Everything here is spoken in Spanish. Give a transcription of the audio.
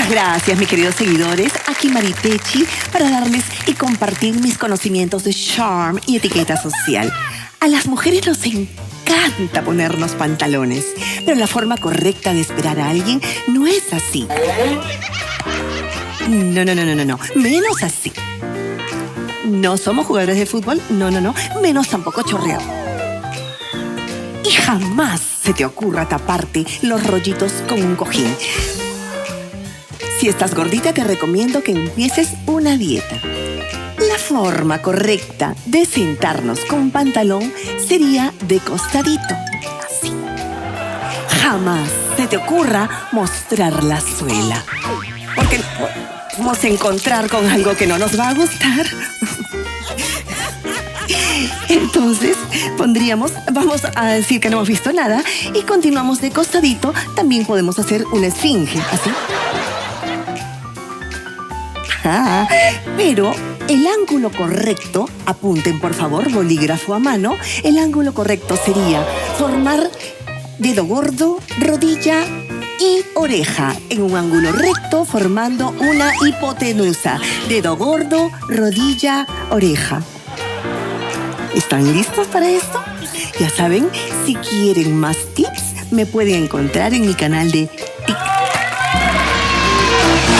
Muchas gracias, mis queridos seguidores. Aquí Maritechi para darles y compartir mis conocimientos de charm y etiqueta social. A las mujeres nos encanta ponernos pantalones, pero la forma correcta de esperar a alguien no es así. No. Menos así. No somos jugadores de fútbol, no. Menos tampoco chorreado. Y jamás se te ocurra taparte los rollitos con un cojín. Si estás gordita, te recomiendo que empieces una dieta. La forma correcta de sentarnos con pantalón sería de costadito, así. Jamás se te ocurra mostrar la suela, porque vamos a encontrar con algo que no nos va a gustar. Entonces, vamos a decir que no hemos visto nada y continuamos de costadito. También podemos hacer una esfinge, así. Pero el ángulo correcto, apunten por favor, bolígrafo a mano, el ángulo correcto sería formar dedo gordo, rodilla y oreja en un ángulo recto formando una hipotenusa. Dedo gordo, rodilla, oreja. ¿Están listos para esto? Ya saben, si quieren más tips, me pueden encontrar en mi canal de